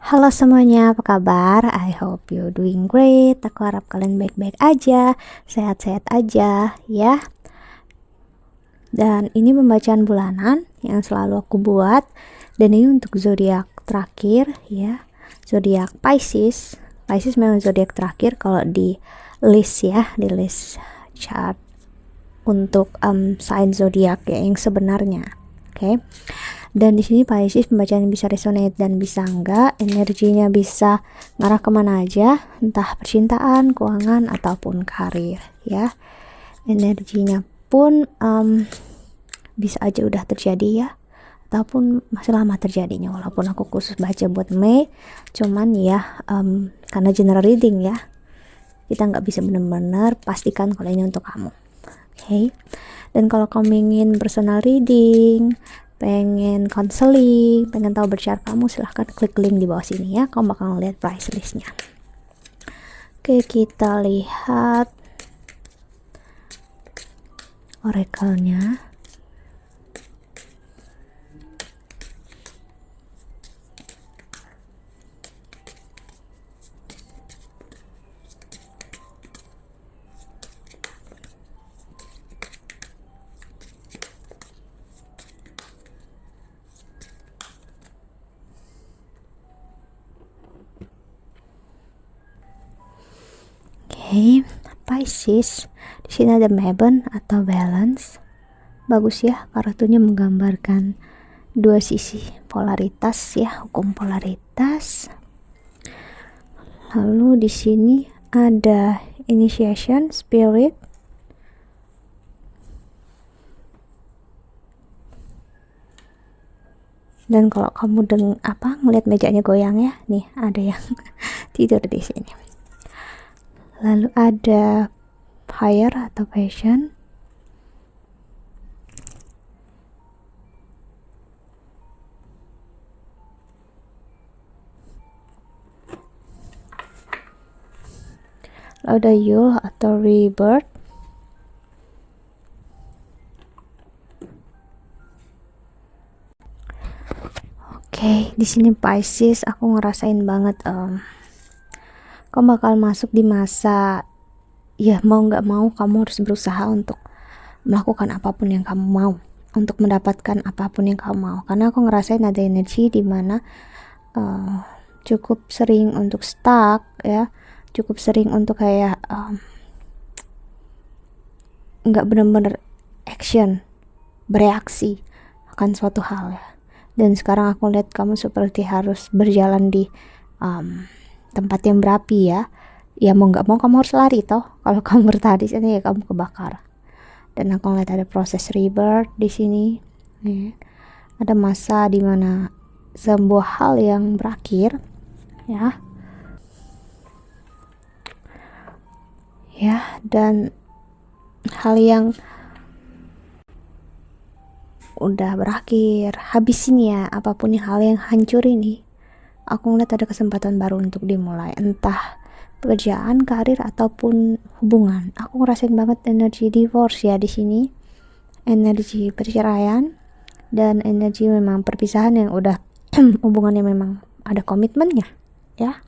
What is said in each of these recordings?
Halo semuanya, apa kabar? I hope you doing great. Aku harap kalian baik-baik aja, sehat-sehat aja ya. Dan ini pembacaan bulanan yang selalu aku buat. Dan ini untuk zodiak terakhir ya. Zodiak Pisces. Pisces memang zodiak terakhir kalau di list ya, di list chart untuk sign zodiak ya yang sebenarnya. Oke. Dan di sini Pisces pembacaan bisa resonate dan bisa enggak, energinya bisa ngarah kemana aja, entah percintaan, keuangan ataupun karir ya. Energinya pun bisa aja udah terjadi ya, ataupun masih lama terjadinya, walaupun aku khusus baca buat Mei, cuman ya karena general reading ya, kita nggak bisa benar-benar pastikan kalau ini untuk kamu. Oke. Dan kalau kamu ingin personal reading, pengen counseling, pengen tahu bercara kamu, silahkan klik link di bawah sini ya. Kamu bakal ngeliat price listnya. Oke, kita lihat oracle-nya. Oke, Pisces. Di sini ada Maven atau balance. Bagus ya, kartunya menggambarkan dua sisi polaritas ya, hukum polaritas. Lalu di sini ada initiation, spirit. Dan kalau kamu ngelihat mejanya goyang ya, nih ada yang tidur di sini. Lalu ada fire atau passion. Lalu ada Yule atau rebirth. Oke, di sini Pisces aku ngerasain banget kamu bakal masuk di masa ya, mau nggak mau kamu harus berusaha untuk melakukan apapun yang kamu mau, untuk mendapatkan apapun yang kamu mau. Karena aku ngerasain ada energi di mana cukup sering untuk stuck ya, cukup sering untuk kayak nggak benar-benar action, bereaksi akan suatu hal ya. Dan sekarang aku lihat kamu seperti harus berjalan di tempat yang berapi ya. Ya mau nggak mau kamu harus lari toh. Kalau kamu bertahan di sini ya kamu kebakar. Dan aku lihat ada proses rebirth di sini. Ya. Ada masa dimana sebuah hal yang berakhir ya. Ya, dan hal yang udah berakhir, habisin ya apapun hal yang hancur ini. Aku ngeliat ada kesempatan baru untuk dimulai, entah pekerjaan, karir ataupun hubungan. Aku ngerasain banget energi divorce ya di sini, energi perceraian dan energi memang perpisahan yang udah hubungannya memang ada komitmennya ya.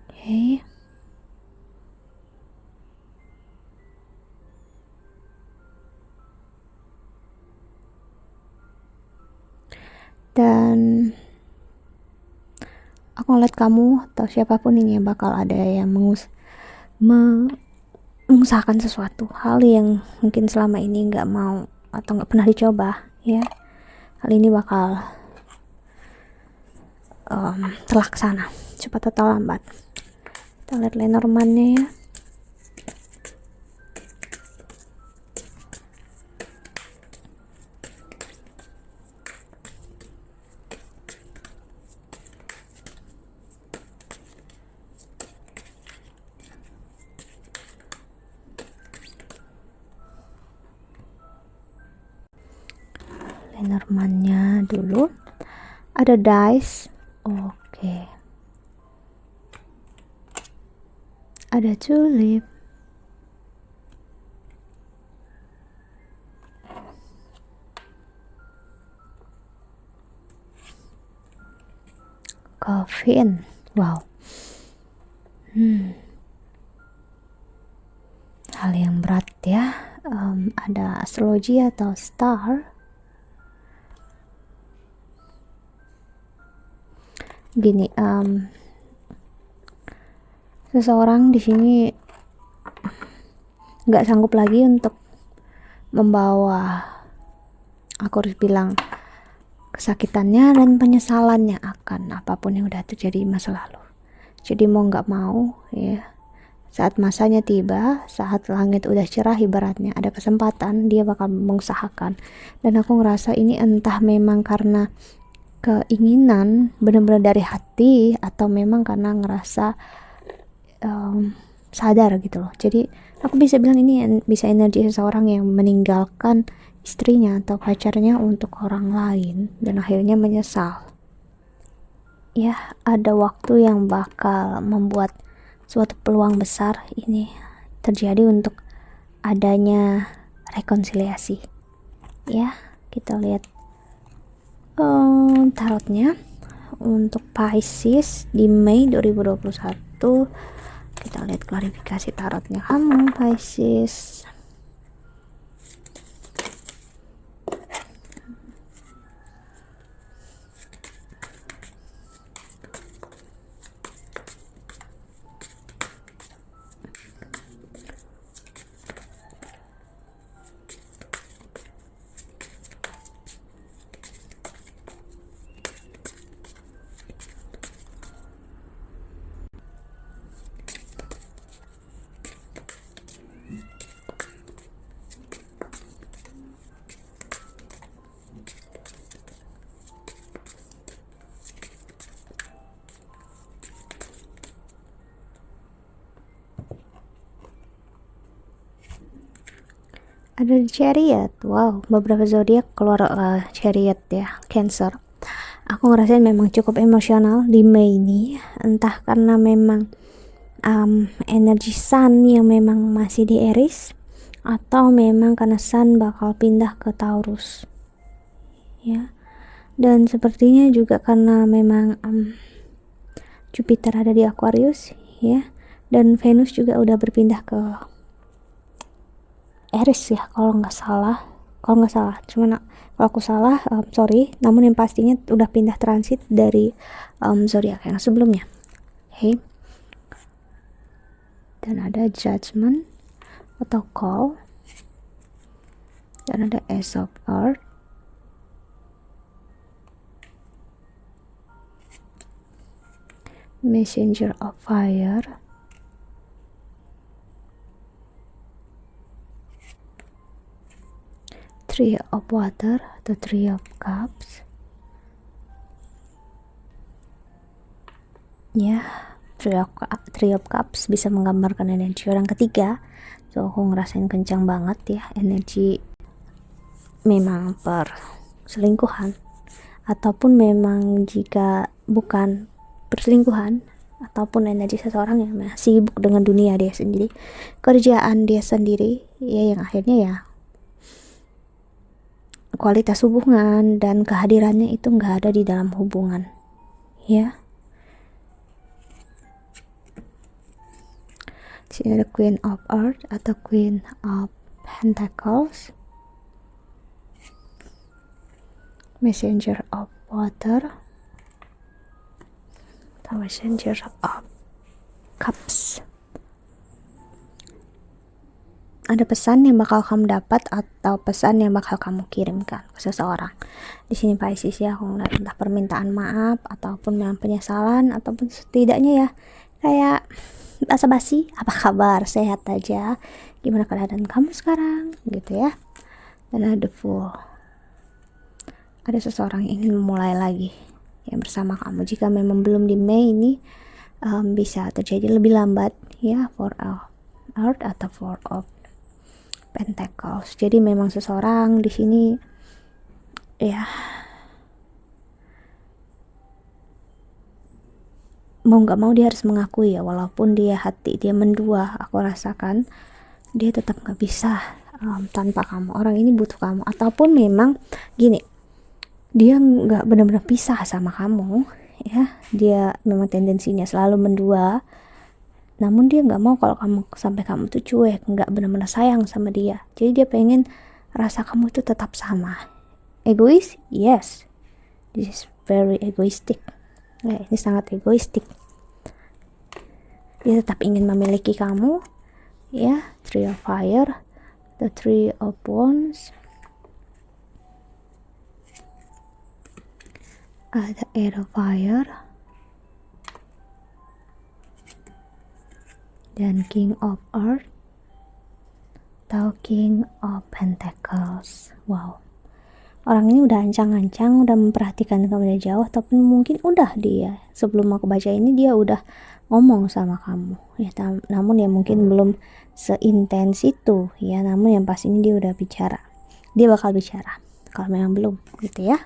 Oke. Dan aku ngeliat kamu atau siapapun ini bakal ada yang mengusahakan sesuatu hal yang mungkin selama ini nggak mau atau nggak pernah dicoba ya. Hal ini bakal terlaksana cepat atau lambat. Kita lihat Lenormand-nya ya. Lenormand-nya dulu. Ada dice. Oke. Ada tulip. Coffin. Wow. Hal yang berat ya. Ada astrologi atau star. Gini, seseorang di sini nggak sanggup lagi untuk membawa, aku harus bilang, kesakitannya dan penyesalannya akan apapun yang udah terjadi di masa lalu. Jadi mau nggak mau ya, saat masanya tiba, saat langit udah cerah ibaratnya, ada kesempatan, dia bakal mengusahakan. Dan aku ngerasa ini entah memang karena keinginan benar-benar dari hati, atau memang karena ngerasa sadar gitu loh. Jadi aku bisa bilang ini bisa energi seseorang yang meninggalkan istrinya atau pacarnya untuk orang lain dan akhirnya menyesal. Ya, ada waktu yang bakal membuat suatu peluang besar ini terjadi untuk adanya rekonsiliasi. Ya, kita lihat tarotnya untuk Pisces di Mei 2021. Kita lihat klarifikasi tarotnya kamu Pisces. Ada di Chariot. Wow, beberapa zodiak keluar Chariot ya, Cancer. Aku ngerasain memang cukup emosional di Mei ini, entah karena memang energi Sun yang memang masih di Aries, atau memang karena Sun bakal pindah ke Taurus ya. Dan sepertinya juga karena memang Jupiter ada di Aquarius ya, dan Venus juga udah berpindah ke Aries ya, kalau nggak salah, cuman kalau aku salah sorry, namun yang pastinya udah pindah transit dari zodiak yang sebelumnya. Okay. Dan ada Judgment atau Call, dan ada Ace of Earth, Messenger of Fire, Three of Water atau Three of Cups ya. Three of Cups bisa menggambarkan energi orang ketiga, so aku ngerasain kencang banget ya, energi memang perselingkuhan, ataupun memang jika bukan perselingkuhan, ataupun energi seseorang yang sibuk dengan dunia dia sendiri, kerjaan dia sendiri ya, yang akhirnya ya kualitas hubungan dan kehadirannya itu nggak ada di dalam hubungan ya. Sini ada Queen of Earth atau Queen of Pentacles, Messenger of Water atau Messenger of Cups. Ada pesan yang bakal kamu dapat atau pesan yang bakal kamu kirimkan ke seseorang. Di sini Pisces ya, aku ngeliat entah permintaan maaf ataupun memang penyesalan, ataupun setidaknya ya kayak basa-basi, apa kabar, sehat aja, gimana keadaan kamu sekarang gitu ya. Dan ada Fool, ada seseorang yang ingin memulai lagi yang bersama kamu. Jika memang belum di Mei ini, bisa terjadi lebih lambat ya. Four of Earth atau Four of Pentacles. Jadi memang seseorang di sini ya mau nggak mau dia harus mengakui ya, walaupun dia hati dia mendua, aku rasakan dia tetap nggak bisa tanpa kamu. Orang ini butuh kamu, ataupun memang gini, dia nggak benar-benar pisah sama kamu ya. Dia memang tendensinya selalu mendua, namun dia nggak mau kalau kamu tuh cuek, nggak benar-benar sayang sama dia. Jadi dia pengen rasa kamu itu tetap sama. Egois? Yes, this is very egoistic. Ini sangat egoistik. Dia tetap ingin memiliki kamu, ya. Three of Fire, the Three of Wands, ada Eight of Fire, dan King of Earth, atau King of Pentacles. Wow, orang ini udah ancang-ancang, udah memperhatikan kamu dari jauh, tapi mungkin udah dia sebelum aku baca ini dia udah ngomong sama kamu, ya. Namun ya mungkin belum seintens itu, ya. Namun yang pas ini dia udah bicara, dia bakal bicara. Kalau memang belum, gitu ya.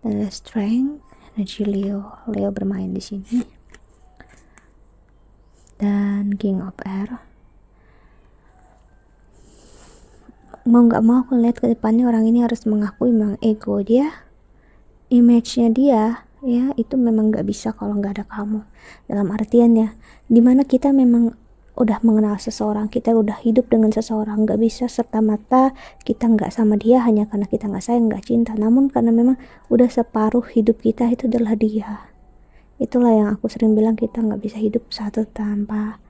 Dan ada Strength, energi Leo bermain di sini. Dan King of Air. Mau nggak mau aku lihat ke depannya orang ini harus mengakui memang ego dia, image-nya dia, ya, itu memang nggak bisa kalau nggak ada kamu. Dalam artian ya, dimana kita memang udah mengenal seseorang, kita udah hidup dengan seseorang, nggak bisa serta-merta kita nggak sama dia hanya karena kita nggak sayang, nggak cinta. Namun karena memang udah separuh hidup kita itu adalah dia. Itulah yang aku sering bilang, kita nggak bisa hidup satu tanpa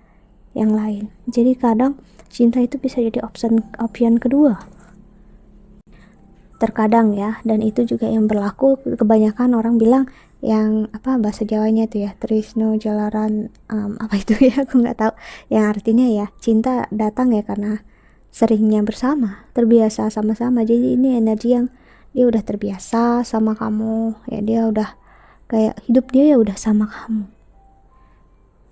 yang lain. Jadi kadang cinta itu bisa jadi option kedua, terkadang ya. Dan itu juga yang berlaku, kebanyakan orang bilang yang bahasa Jawanya itu ya, tresno jalaran apa itu ya, aku nggak tahu, yang artinya ya cinta datang ya karena seringnya bersama, terbiasa sama-sama. Jadi ini energi yang dia udah terbiasa sama kamu, ya. Dia udah kayak hidup dia ya udah sama kamu,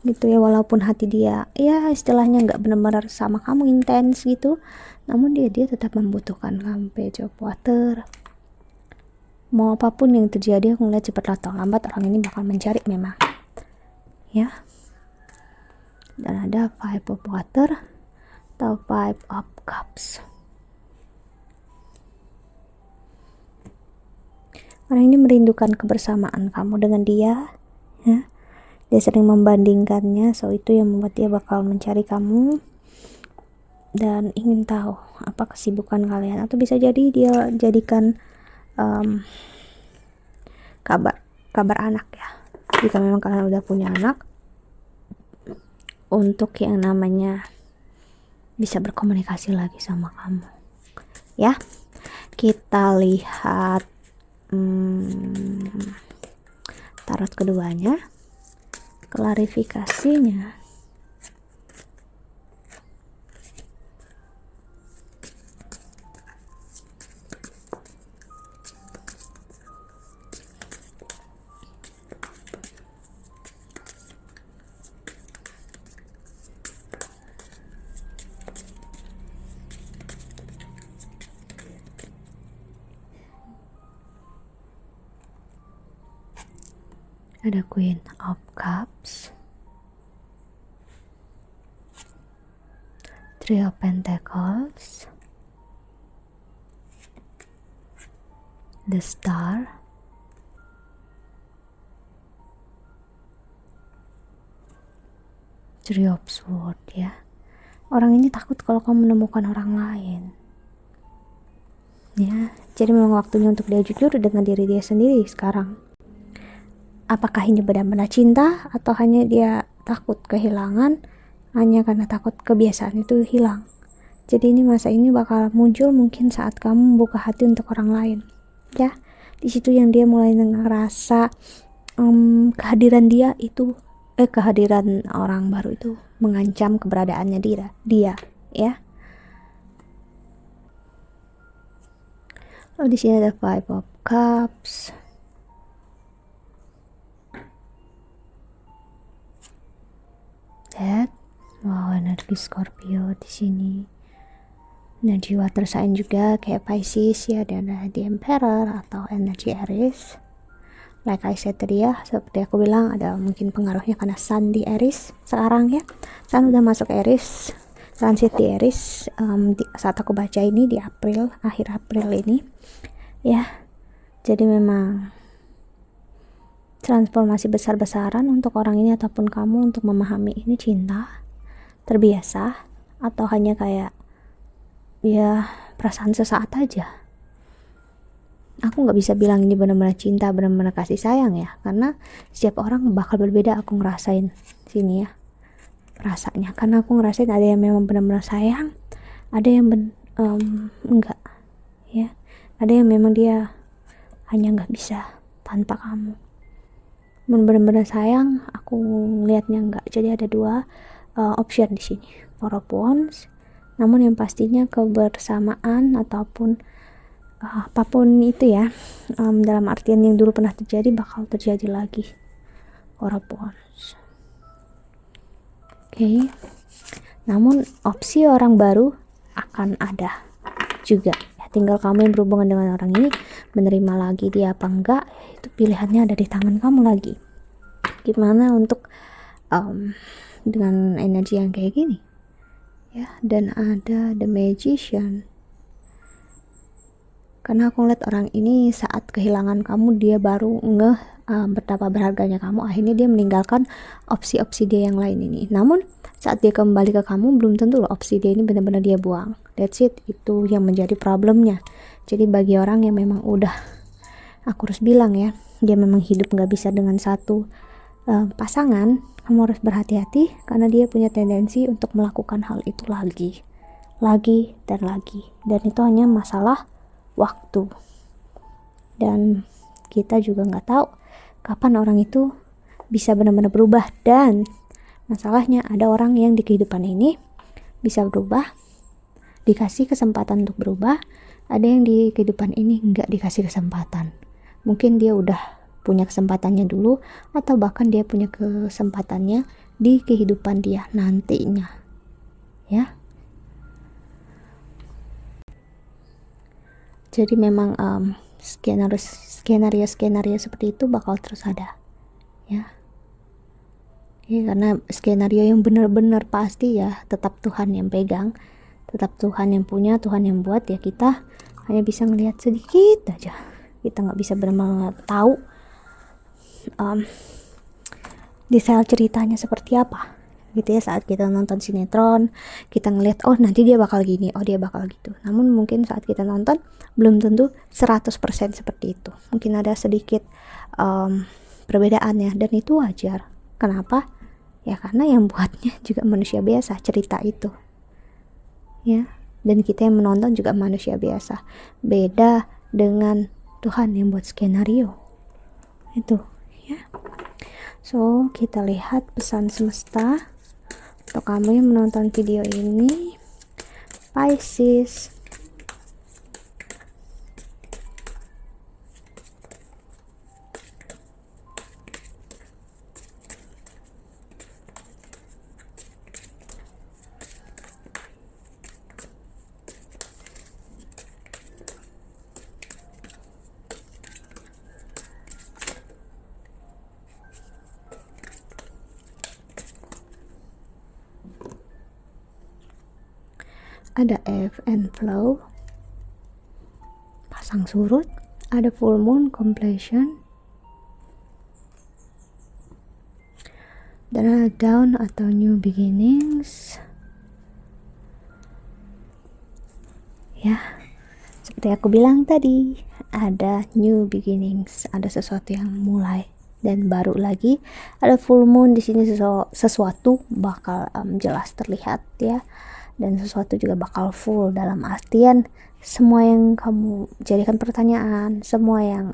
gitu ya. Walaupun hati dia ya istilahnya nggak benar-benar sama kamu intens gitu, namun dia tetap membutuhkan kamu. Page of Water. Mau apapun yang terjadi, aku ngeliat cepat atau lambat orang ini bakal mencari memang, ya. Dan ada Five of Water atau Five of Cups. Orang ini merindukan kebersamaan kamu dengan dia, ya. Dia sering membandingkannya, so itu yang membuat dia bakal mencari kamu dan ingin tahu apa kesibukan kalian. Atau bisa jadi dia jadikan kabar anak, ya. Jika memang kalian udah punya anak, untuk yang namanya bisa berkomunikasi lagi sama kamu, ya. Kita lihat tarot keduanya, klarifikasinya. Ada Queen of Cups, Three of Pentacles, the Star, Three of Swords, ya. Orang ini takut kalau kamu menemukan orang lain, ya. Jadi memang waktunya untuk dia jujur dengan diri dia sendiri sekarang. Apakah ini benar-benar cinta atau hanya dia takut kehilangan, hanya karena takut kebiasaan itu hilang. Jadi ini masa ini bakal muncul mungkin saat kamu membuka hati untuk orang lain, ya. Di situ yang dia mulai ngerasa kehadiran dia itu kehadiran orang baru itu mengancam keberadaannya dia, ya. Lalu di sini ada Five of Cups, wow, energi Scorpio di sini. Energi water sign juga kayak Pisces, ya. Dan ada the Emperor atau energi Aries. Like I said tadi ya, seperti aku bilang, ada mungkin pengaruhnya karena Sun di Aries sekarang, ya. Sun udah masuk Aries, transit di Aries saat aku baca ini di April, akhir April ini, ya. Jadi memang transformasi besar-besaran untuk orang ini ataupun kamu untuk memahami ini cinta, terbiasa, atau hanya kayak ya perasaan sesaat aja. Aku nggak bisa bilang ini benar-benar cinta, benar-benar kasih sayang ya, karena setiap orang bakal berbeda. Aku ngerasain sini ya rasanya, karena aku ngerasain ada yang memang benar-benar sayang, ada yang enggak ya, ada yang memang dia hanya nggak bisa tanpa kamu. Benar-benar sayang, aku lihatnya enggak. Jadi ada dua option di sini, Four of Wands. Namun yang pastinya kebersamaan ataupun apapun itu ya, dalam artian yang dulu pernah terjadi bakal terjadi lagi. Four of Wands. Oke. Namun opsi orang baru akan ada juga ya, tinggal kamu yang berhubungan dengan orang ini menerima lagi dia apa enggak, itu pilihannya ada di tangan kamu lagi. Gimana untuk dengan energi yang kayak gini ya. Dan ada The Magician, karena aku ngeliat orang ini saat kehilangan kamu dia baru betapa berharganya kamu, akhirnya dia meninggalkan opsi-opsi dia yang lain ini. Namun saat dia kembali ke kamu belum tentu loh opsi dia ini benar-benar dia buang. That's it, itu yang menjadi problemnya. Jadi bagi orang yang memang udah, aku harus bilang ya, dia memang hidup gak bisa dengan satu pasangan, kamu harus berhati-hati karena dia punya tendensi untuk melakukan hal itu lagi dan lagi, dan itu hanya masalah waktu. Dan kita juga nggak tahu kapan orang itu bisa benar-benar berubah. Dan masalahnya ada orang yang di kehidupan ini bisa berubah, dikasih kesempatan untuk berubah. Ada yang di kehidupan ini nggak dikasih kesempatan. Mungkin dia udah punya kesempatannya dulu, atau bahkan dia punya kesempatannya di kehidupan dia nantinya ya. Jadi memang skenario seperti itu bakal terus ada ya. Karena skenario yang benar-benar pasti ya tetap Tuhan yang pegang, tetap Tuhan yang punya, Tuhan yang buat ya. Kita hanya bisa ngelihat sedikit aja, kita nggak bisa benar-benar tahu detail ceritanya seperti apa gitu ya. Saat kita nonton sinetron kita ngelihat oh nanti dia bakal gini, oh dia bakal gitu. Namun mungkin saat kita nonton belum tentu 100% seperti itu, mungkin ada sedikit perbedaannya, dan itu wajar. Kenapa? Ya karena yang buatnya juga manusia biasa cerita itu ya, dan kita yang menonton juga manusia biasa. Beda dengan Tuhan yang buat skenario itu ya. So kita lihat pesan semesta untuk kamu yang menonton video ini, Pisces. Ada ebb and flow, pasang surut, ada full moon completion, dan ada dawn atau new beginnings ya. Seperti aku bilang tadi, ada new beginnings, ada sesuatu yang mulai dan baru lagi. Ada full moon di sini, sesuatu bakal jelas terlihat ya, dan sesuatu juga bakal full dalam artian semua yang kamu jadikan pertanyaan, semua yang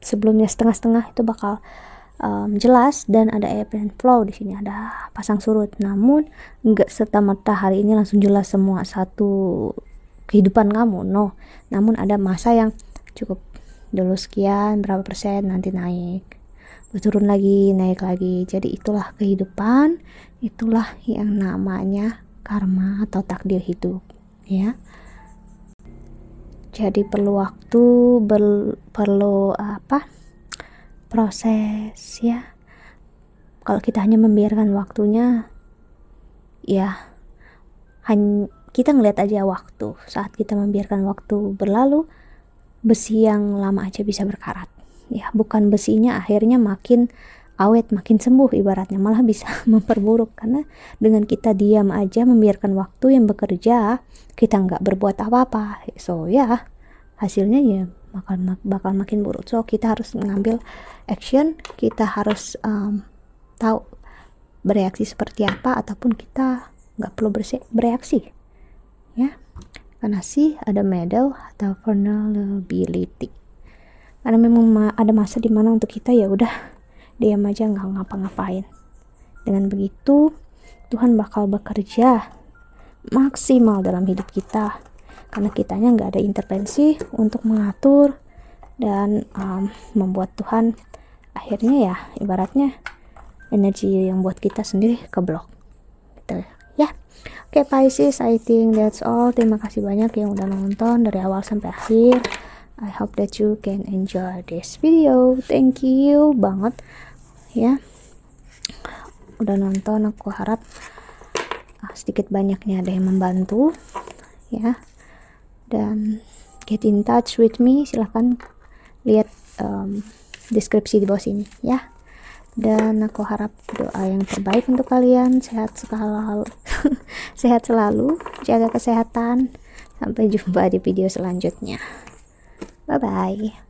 sebelumnya setengah-setengah itu bakal jelas. Dan ada ebb and flow di sini, ada pasang surut. Namun enggak serta-merta hari ini langsung jelas semua satu kehidupan kamu, no. Namun ada masa yang cukup dulu sekian berapa persen, nanti naik, turun lagi, naik lagi. Jadi itulah kehidupan, itulah yang namanya karma atau takdir hidup ya. Jadi perlu waktu, perlu proses ya. Kalau kita hanya membiarkan waktunya ya, kita ngeliat aja waktu. Saat kita membiarkan waktu berlalu, besi yang lama aja bisa berkarat ya bukan besinya akhirnya makin awet, makin sembuh ibaratnya, malah bisa memperburuk, karena dengan kita diam aja membiarkan waktu yang bekerja, kita nggak berbuat apa-apa, so ya hasilnya ya bakal makin buruk. So kita harus mengambil action, kita harus tahu bereaksi seperti apa, ataupun kita nggak perlu bereaksi ya, karena sih ada medal atau vulnerability, karena memang ada masa dimana untuk kita ya udah diam aja nggak ngapa-ngapain. Dengan begitu Tuhan bakal bekerja maksimal dalam hidup kita, karena kitanya nggak ada intervensi untuk mengatur dan membuat Tuhan akhirnya ya ibaratnya energi yang buat kita sendiri keblok gitu ya. Oke, Pisces, I think that's all. Terima kasih banyak yang udah nonton dari awal sampai akhir. I hope that you can enjoy this video. Thank you banget ya udah nonton. Aku harap sedikit banyaknya ada yang membantu ya, dan get in touch with me, silahkan lihat deskripsi di bawah sini ya. Dan aku harap doa yang terbaik untuk kalian, sehat selalu, jaga kesehatan. Sampai jumpa di video selanjutnya. Bye bye.